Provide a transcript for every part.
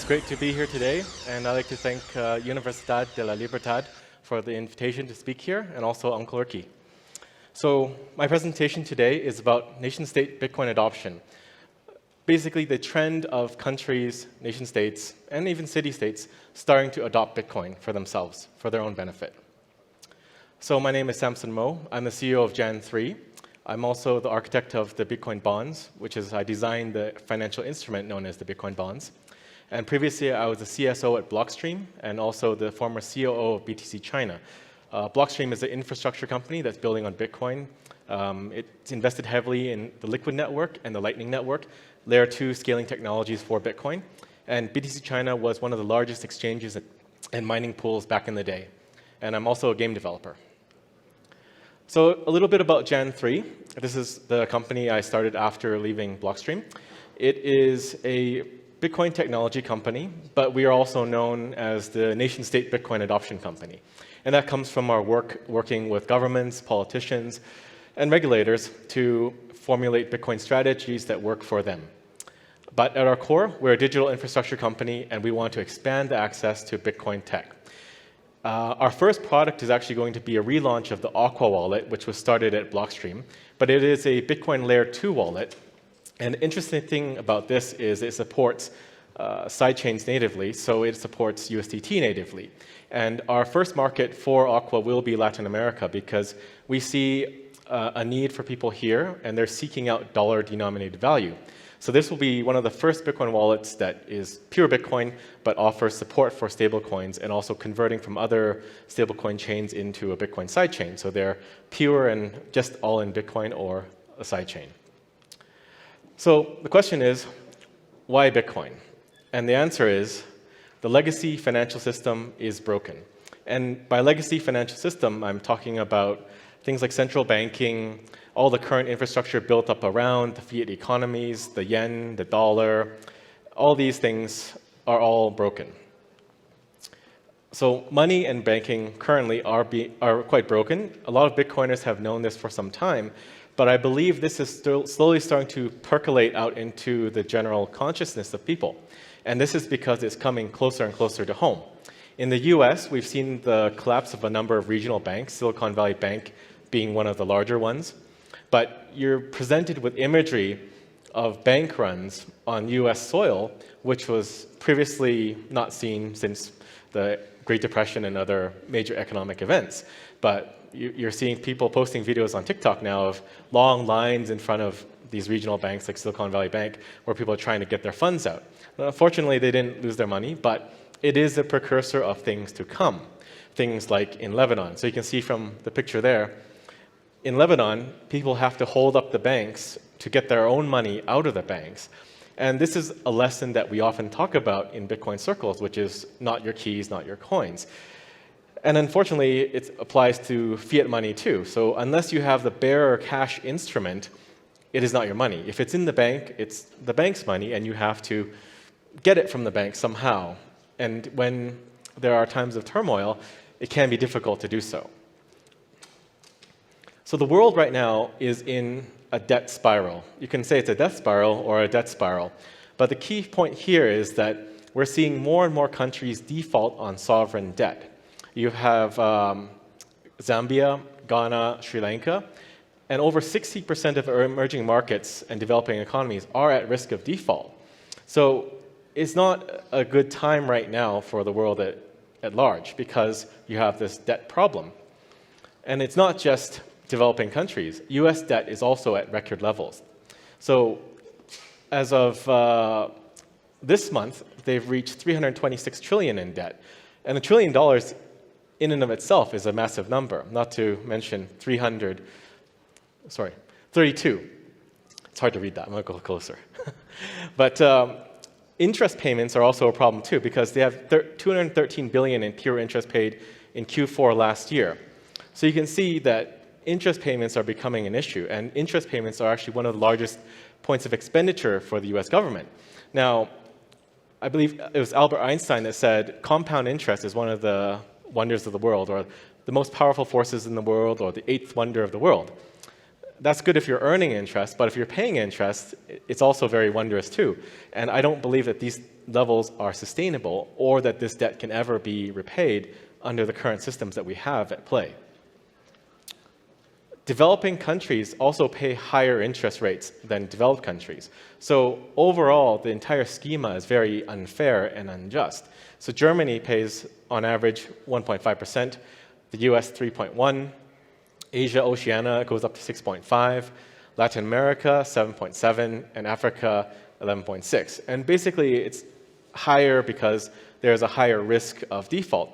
It's great to be here today, and I'd like to thank Universidad de la Libertad for the invitation to speak here, and also Uncle Urki. So my presentation today is about nation-state Bitcoin adoption. Basically, the trend of countries, nation-states, and even city-states starting to adopt Bitcoin for themselves, for their own benefit. So my name is Samson Mow. I'm the CEO of Jan3. I'm also the architect of the Bitcoin bonds, which is I designed the financial instrument known as the Bitcoin bonds. And previously, I was the CSO at Blockstream and also the former COO of BTC China. Blockstream is an infrastructure company that's building on Bitcoin. It's invested heavily in the Liquid network and the Lightning network, layer 2 scaling technologies for Bitcoin. And BTC China was one of the largest exchanges and mining pools back in the day. And I'm also a game developer. So a little bit about Jan3. This is the company I started after leaving Blockstream. It is a Bitcoin technology company, but we are also known as the nation-state Bitcoin adoption company. And that comes from our work working with governments, politicians, and regulators to formulate Bitcoin strategies that work for them. But at our core, we're a digital infrastructure company, and we want to expand the access to Bitcoin tech. Our first product is actually going to be a relaunch of the Aqua wallet, which was started at Blockstream. But it is a Bitcoin layer 2 wallet. And the interesting thing about this is it supports sidechains natively, so it supports USDT natively. And our first market for Aqua will be Latin America because we see a need for people here, and they're seeking out dollar-denominated value. So this will be one of the first Bitcoin wallets that is pure Bitcoin, but offers support for stablecoins and also converting from other stablecoin chains into a Bitcoin sidechain. So they're pure and just all in Bitcoin or a sidechain. So the question is, why Bitcoin? And the answer is, the legacy financial system is broken. And by legacy financial system, I'm talking about things like central banking, all the current infrastructure built up around the fiat economies, the yen, the dollar. All these things are all broken. So money and banking currently are quite broken. A lot of Bitcoiners have known this for some time. But I believe this is still slowly starting to percolate out into the general consciousness of people. And this is because it's coming closer and closer to home. In the US, we've seen the collapse of a number of regional banks, Silicon Valley Bank being one of the larger ones. But you're presented with imagery of bank runs on US soil, which was previously not seen since the Great Depression and other major economic events. But you're seeing people posting videos on TikTok now of long lines in front of these regional banks like Silicon Valley Bank where people are trying to get their funds out. Now, fortunately, they didn't lose their money, but it is a precursor of things to come, things like in Lebanon. So you can see from the picture there, in Lebanon, people have to hold up the banks to get their own money out of the banks. And this is a lesson that we often talk about in Bitcoin circles, which is not your keys, not your coins. And unfortunately, it applies to fiat money too. So unless you have the bearer cash instrument, it is not your money. If it's in the bank, it's the bank's money, and you have to get it from the bank somehow. And when there are times of turmoil, it can be difficult to do so. So the world right now is in a debt spiral. You can say it's a death spiral or a debt spiral. But the key point here is that we're seeing more and more countries default on sovereign debt. You have Zambia, Ghana, Sri Lanka, and over 60% of our emerging markets and developing economies are at risk of default. So it's not a good time right now for the world at large because you have this debt problem. And it's not just developing countries. US debt is also at record levels. So as of this month, they've reached $326 trillion in debt. And $1 trillion in and of itself is a massive number, not to mention 32. It's hard to read that. I'm going to go closer. But interest payments are also a problem too, because they have $213 billion in pure interest paid in Q4 last year. So you can see that interest payments are becoming an issue, and interest payments are actually one of the largest points of expenditure for the US government. Now, I believe it was Albert Einstein that said compound interest is one of the wonders of the world, or the most powerful forces in the world, or the eighth wonder of the world. that's good if you're earning interest, but if you're paying interest, it's also very wondrous too. And I don't believe that these levels are sustainable or that this debt can ever be repaid under the current systems that we have at play. Developing countries also pay higher interest rates than developed countries. So overall, the entire schema is very unfair and unjust. So Germany pays, on average, 1.5%, the US 3.1%, Asia, Oceania goes up to 6.5%, Latin America 7.7%, and Africa 11.6%. And basically, it's higher because there's a higher risk of default.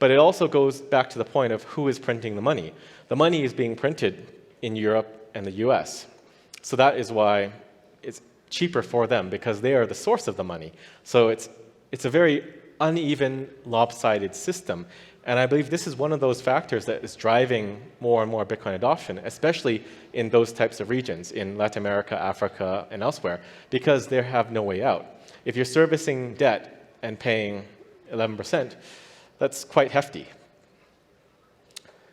But it also goes back to the point of who is printing the money. The money is being printed in Europe and the US. So that is why it's cheaper for them, because they are the source of the money. So it's a very uneven, lopsided system. And I believe this is one of those factors that is driving more and more Bitcoin adoption, especially in those types of regions, in Latin America, Africa, and elsewhere, because they have no way out. If you're servicing debt and paying 11%, that's quite hefty.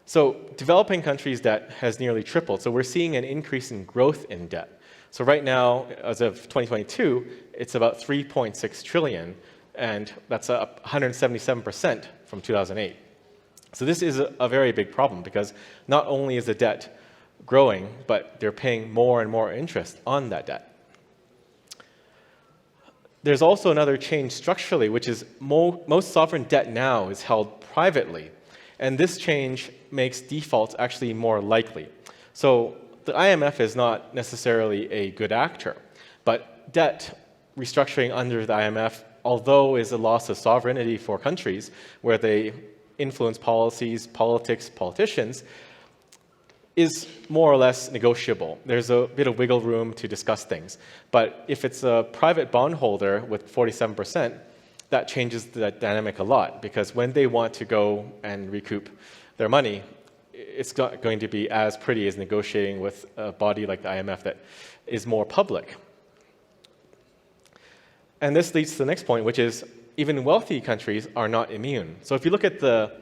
So developing countries' debt has nearly tripled. So we're seeing an increase in growth in debt. So right now, as of 2022, it's about 3.6 trillion, and that's up 177% from 2008. So this is a very big problem, because not only is the debt growing, but they're paying more and more interest on that debt. There's also another change structurally, which is most sovereign debt now is held privately. And this change makes defaults actually more likely. So the IMF is not necessarily a good actor, but debt restructuring under the IMF, although is a loss of sovereignty for countries where they influence policies, politics, politicians, is more or less negotiable. There's a bit of wiggle room to discuss things. But if it's a private bondholder with 47%, that changes the dynamic a lot, because when they want to go and recoup their money, it's not going to be as pretty as negotiating with a body like the IMF that is more public. And this leads to the next point, which is even wealthy countries are not immune. So if you look at the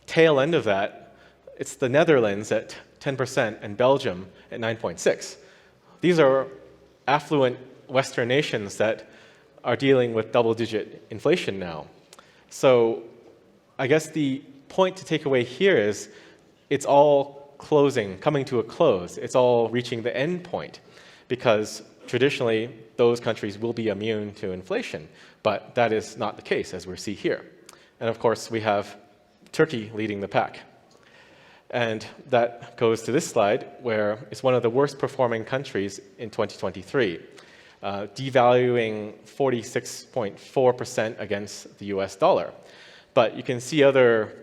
tail end of that, it's the Netherlands at 10% and Belgium at 9.6%. These are affluent Western nations that are dealing with double-digit inflation now. So I guess the point to take away here is it's all coming to a close. It's all reaching the end point, because traditionally those countries will be immune to inflation, but that is not the case, as we see here. And of course, we have Turkey leading the pack. And that goes to this slide, where it's one of the worst performing countries in 2023, devaluing 46.4% against the US dollar. But you can see other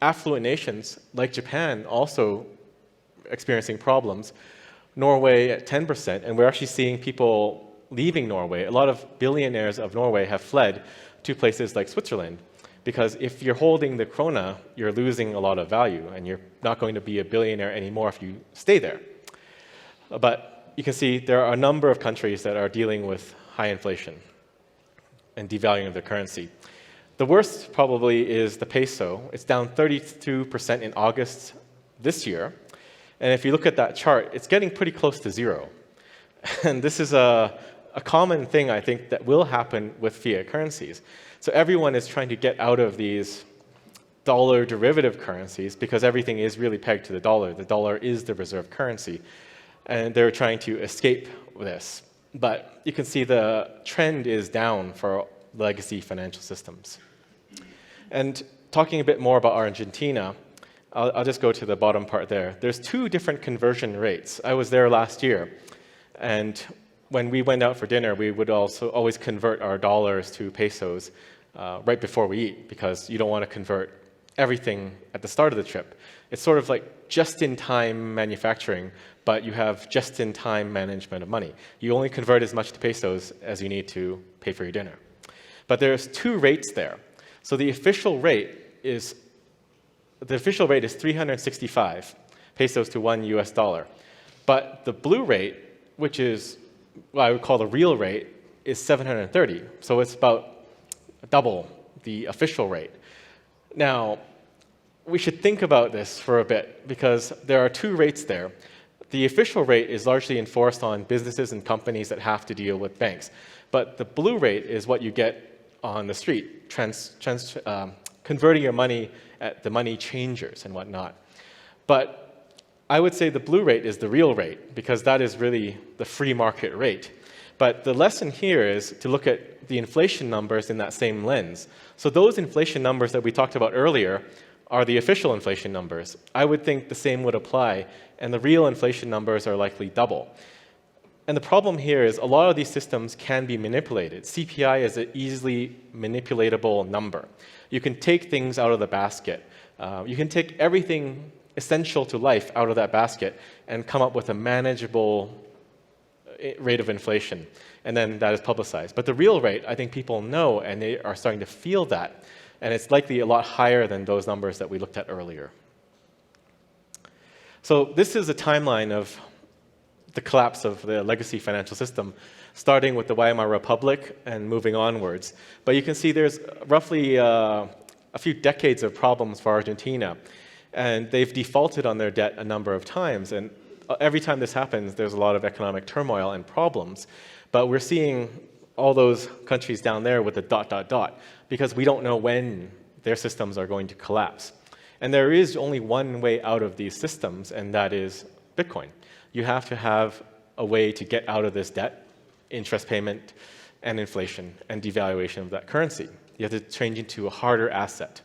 affluent nations, like Japan, also experiencing problems. Norway at 10%, and we're actually seeing people leaving Norway. A lot of billionaires of Norway have fled to places like Switzerland, because if you're holding the krona, you're losing a lot of value, and you're not going to be a billionaire anymore if you stay there. But you can see there are a number of countries that are dealing with high inflation and devaluing of their currency. The worst probably is the peso. It's down 32% in August this year. And if you look at that chart, it's getting pretty close to zero. And this is a common thing, I think, that will happen with fiat currencies. So everyone is trying to get out of these dollar derivative currencies, because everything is really pegged to the dollar. The dollar is the reserve currency. And they're trying to escape this. But you can see the trend is down for legacy financial systems. And talking a bit more about Argentina, I'll just go to the bottom part there. There's two different conversion rates. I was there last year, and when we went out for dinner, we would also always convert our dollars to pesos right before we eat, because you don't want to convert everything at the start of the trip. It's sort of like just-in-time manufacturing, but you have just-in-time management of money. You only convert as much to pesos as you need to pay for your dinner. But there's two rates there. So the official rate is 365 pesos to $1 US. But the blue rate, which is what I would call the real rate, is 730. So it's about double the official rate. Now, we should think about this for a bit, because there are two rates there. the official rate is largely enforced on businesses and companies that have to deal with banks. But the blue rate is what you get on the street, converting your money at the money changers and whatnot. But I would say the blue rate is the real rate, because that is really the free market rate. But the lesson here is to look at the inflation numbers in that same lens. So those inflation numbers that we talked about earlier are the official inflation numbers. I would think the same would apply, and the real inflation numbers are likely double. And the problem here is a lot of these systems can be manipulated. CPI is an easily manipulatable number. You can take things out of the basket. You can take everything essential to life out of that basket and come up with a manageable rate of inflation. And then that is publicized. But the real rate, I think people know, and they are starting to feel that. And it's likely a lot higher than those numbers that we looked at earlier. So this is a timeline of the collapse of the legacy financial system, starting with the Weimar Republic and moving onwards. But you can see there's roughly a few decades of problems for Argentina. And they've defaulted on their debt a number of times. And every time this happens, there's a lot of economic turmoil and problems. But we're seeing all those countries down there with the ... because we don't know when their systems are going to collapse. And there is only one way out of these systems, and that is Bitcoin. You have to have a way to get out of this debt, interest payment, and inflation, and devaluation of that currency. You have to change into a harder asset.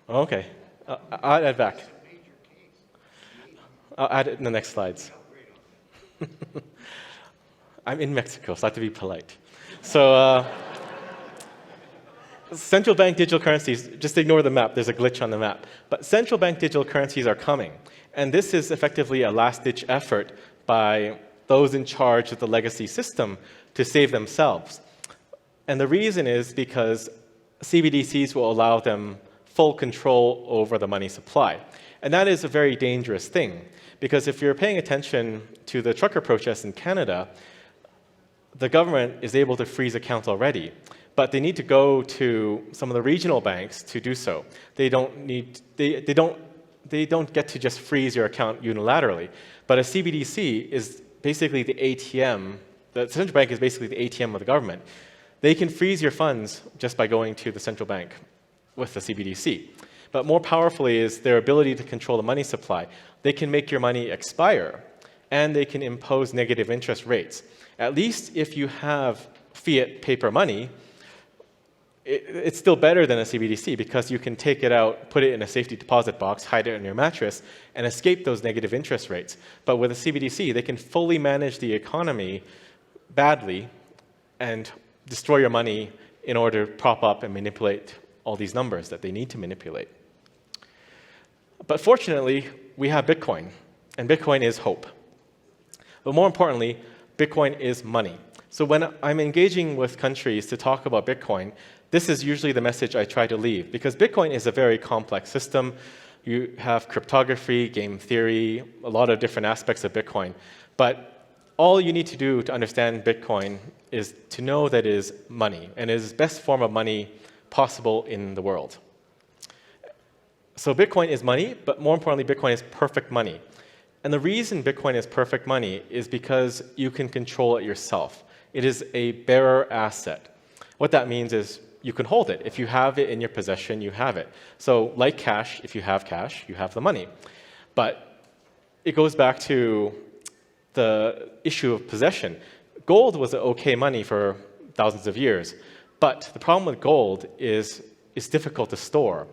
Okay, I'll add back. I'll add it in the next slides. I'm in Mexico, so I have to be polite. So central bank digital currencies, just ignore the map, there's a glitch on the map. But central bank digital currencies are coming. And this is effectively a last-ditch effort by those in charge of the legacy system to save themselves. And the reason is because CBDCs will allow them full control over the money supply. And that is a very dangerous thing, because if you're paying attention to the trucker protests in Canada, the government is able to freeze accounts already, but they need to go to some of the regional banks to do so. They don't get to just freeze your account unilaterally. But a CBDC is basically the ATM. The central bank is basically the ATM of the government. They can freeze your funds just by going to the central bank with the CBDC. But more powerfully is their ability to control the money supply. They can make your money expire, and they can impose negative interest rates. At least if you have fiat paper money, it's still better than a CBDC, because you can take it out, put it in a safety deposit box, hide it in your mattress, and escape those negative interest rates. But with a CBDC, they can fully manage the economy badly and destroy your money in order to prop up and manipulate all these numbers that they need to manipulate. But fortunately, we have Bitcoin, and Bitcoin is hope. But more importantly, Bitcoin is money. So when I'm engaging with countries to talk about Bitcoin, this is usually the message I try to leave, because Bitcoin is a very complex system. You have cryptography, game theory, a lot of different aspects of Bitcoin. But all you need to do to understand Bitcoin is to know that it is money, and it is the best form of money possible in the world. So Bitcoin is money, but more importantly, Bitcoin is perfect money. And the reason Bitcoin is perfect money is because you can control it yourself. It is a bearer asset. What that means is you can hold it. If you have it in your possession, you have it. So like cash, if you have cash, you have the money. But it goes back to the issue of possession. Gold was okay money for thousands of years. But the problem with gold is it's difficult to store.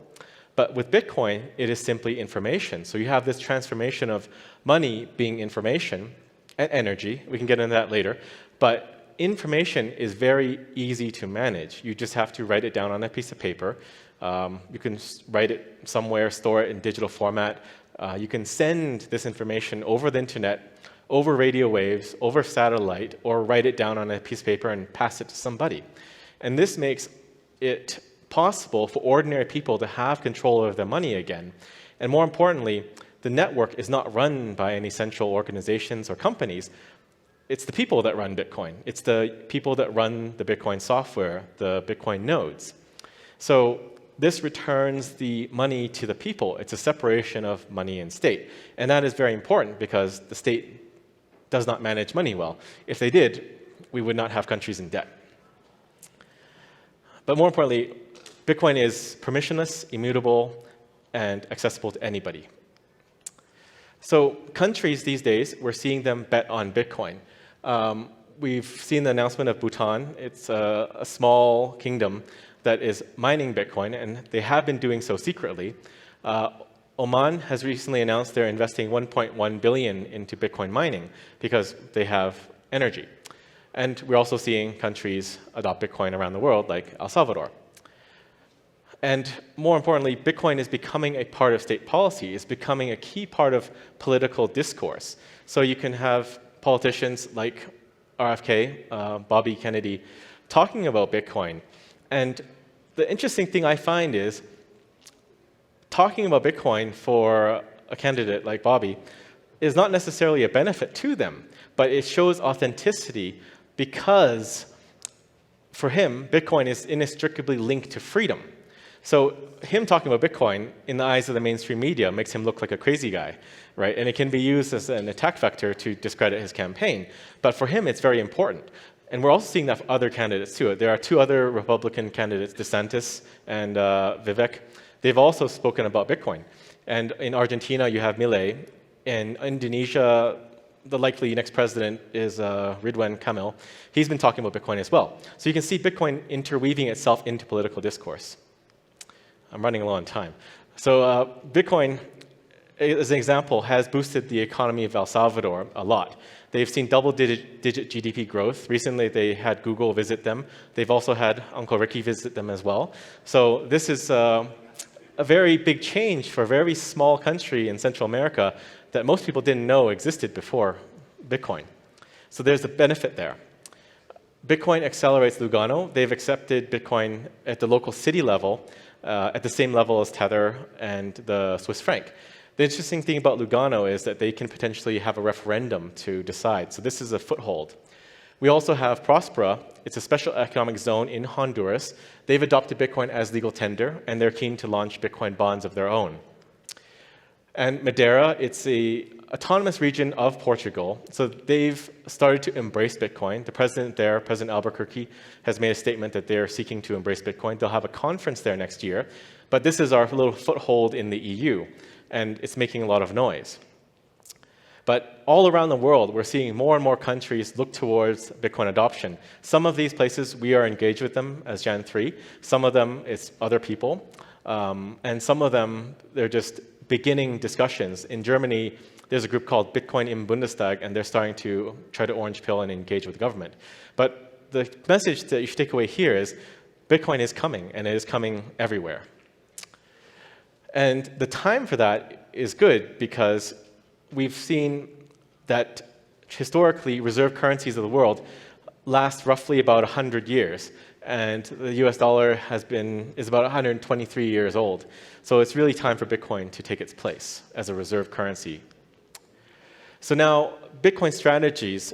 But with Bitcoin, it is simply information. So you have this transformation of money being information and energy. We can get into that later. But information is very easy to manage. You just have to write it down on a piece of paper. You can write it somewhere, store it in digital format. You can send this information over the internet, over radio waves, over satellite, or write it down on a piece of paper and pass it to somebody. And this makes it possible for ordinary people to have control over their money again. And more importantly, the network is not run by any central organizations or companies. It's the people that run Bitcoin. It's the people that run the Bitcoin software, the Bitcoin nodes. So this returns the money to the people. It's a separation of money and state. And that is very important because the state does not manage money well. If they did, we would not have countries in debt. But more importantly, Bitcoin is permissionless, immutable, and accessible to anybody. So countries these days, we're seeing them bet on Bitcoin. We've seen the announcement of Bhutan. It's a small kingdom that is mining Bitcoin, and they have been doing so secretly. Oman has recently announced they're investing $1.1 billion into Bitcoin mining because they have energy. And we're also seeing countries adopt Bitcoin around the world, like El Salvador. And more importantly, Bitcoin is becoming a part of state policy. It's becoming a key part of political discourse. So you can have politicians like RFK, Bobby Kennedy, talking about Bitcoin. And the interesting thing I find is talking about Bitcoin for a candidate like Bobby is not necessarily a benefit to them, but it shows authenticity because for him, Bitcoin is inextricably linked to freedom. So him talking about Bitcoin in the eyes of the mainstream media makes him look like a crazy guy, right? And it can be used as an attack vector to discredit his campaign. But for him, it's very important. And we're also seeing that for other candidates too. There are two other Republican candidates, DeSantis and Vivek. They've also spoken about Bitcoin. And in Argentina, you have Milei. In Indonesia, the likely next president is Ridwan Kamil. He's been talking about Bitcoin as well. So you can see Bitcoin interweaving itself into political discourse. I'm running low on time. So Bitcoin, as an example, has boosted the economy of El Salvador a lot. They've seen double-digit GDP growth. Recently, they had Google visit them. They've also had Uncle Ricky visit them as well. So this is a very big change for a very small country in Central America that most people didn't know existed before Bitcoin. So there's a benefit there. Bitcoin accelerates Lugano. They've accepted Bitcoin at the local city level, at the same level as Tether and the Swiss franc. The interesting thing about Lugano is that they can potentially have a referendum to decide. So this is a foothold. We also have Prospera. It's a special economic zone in Honduras. They've adopted Bitcoin as legal tender, and they're keen to launch Bitcoin bonds of their own. And Madeira, it's an autonomous region of Portugal. So they've started to embrace Bitcoin. The president there, President Albuquerque, has made a statement that they're seeking to embrace Bitcoin. They'll have a conference there next year. But this is our little foothold in the EU, and it's making a lot of noise. But all around the world, we're seeing more and more countries look towards Bitcoin adoption. Some of these places, we are engaged with them as Jan 3. Some of them, it's other people. And some of them, they're just beginning discussions. In Germany, there's a group called Bitcoin im Bundestag, and they're starting to try to orange pill and engage with the government. But the message that you should take away here is Bitcoin is coming, and it is coming everywhere. And the time for that is good because we've seen that historically reserve currencies of the world last roughly about 100 years. And the US dollar is about 123 years old. So it's really time for Bitcoin to take its place as a reserve currency. So now, Bitcoin strategies,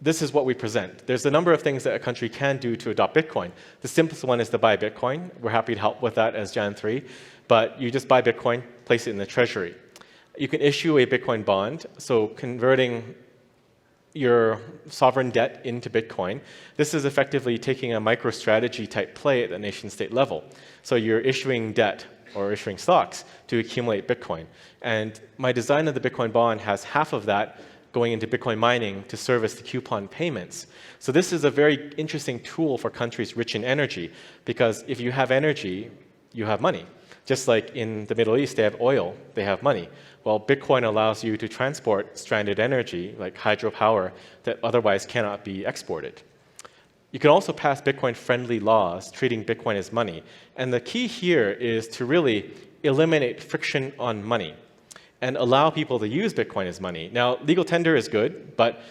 this is what we present. There's a number of things that a country can do to adopt Bitcoin. The simplest one is to buy Bitcoin. We're happy to help with that as Jan 3. But you just buy Bitcoin, place it in the treasury. You can issue a Bitcoin bond, so converting your sovereign debt into Bitcoin. This is effectively taking a MicroStrategy type play at the nation-state level. So you're issuing debt or issuing stocks to accumulate Bitcoin. And my design of the Bitcoin bond has half of that going into Bitcoin mining to service the coupon payments. So this is a very interesting tool for countries rich in energy, because if you have energy, you have money. Just like in the Middle East, they have oil, they have money. Well, Bitcoin allows you to transport stranded energy, like hydropower, that otherwise cannot be exported. You can also pass Bitcoin-friendly laws, treating Bitcoin as money. And the key here is to really eliminate friction on money and allow people to use Bitcoin as money. Now, legal tender is good, but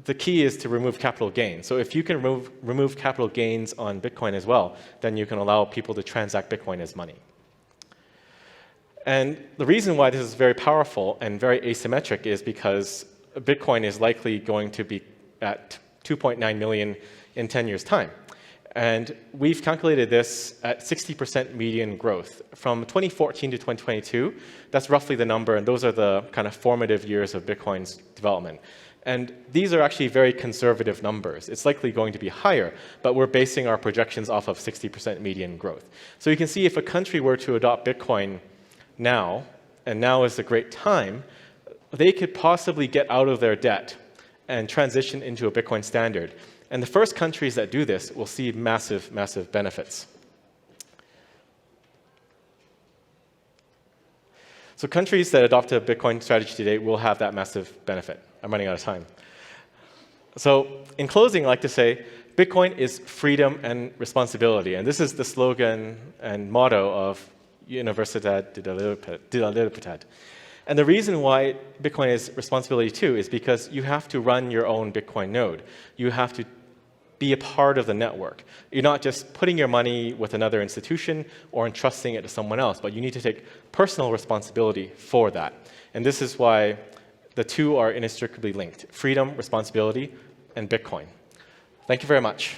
the key is to remove capital gains. So if you can remove capital gains on Bitcoin as well, then you can allow people to transact Bitcoin as money. And the reason why this is very powerful and very asymmetric is because Bitcoin is likely going to be at 2.9 million in 10 years' time. And we've calculated this at 60% median growth. From 2014 to 2022, that's roughly the number, and those are the kind of formative years of Bitcoin's development. And these are actually very conservative numbers. It's likely going to be higher, but we're basing our projections off of 60% median growth. So you can see if a country were to adopt Bitcoin now, and now is a great time, they could possibly get out of their debt and transition into a Bitcoin standard. And the first countries that do this will see massive, massive benefits. So countries that adopt a Bitcoin strategy today will have that massive benefit. I'm running out of time. So in closing, I'd like to say, Bitcoin is freedom and responsibility. And this is the slogan and motto of Universidad de la Libertad. And the reason why Bitcoin is responsibility too is because you have to run your own Bitcoin node. You have to be a part of the network. You're not just putting your money with another institution or entrusting it to someone else, but you need to take personal responsibility for that. And this is why the two are inextricably linked: freedom, responsibility, and Bitcoin. Thank you very much.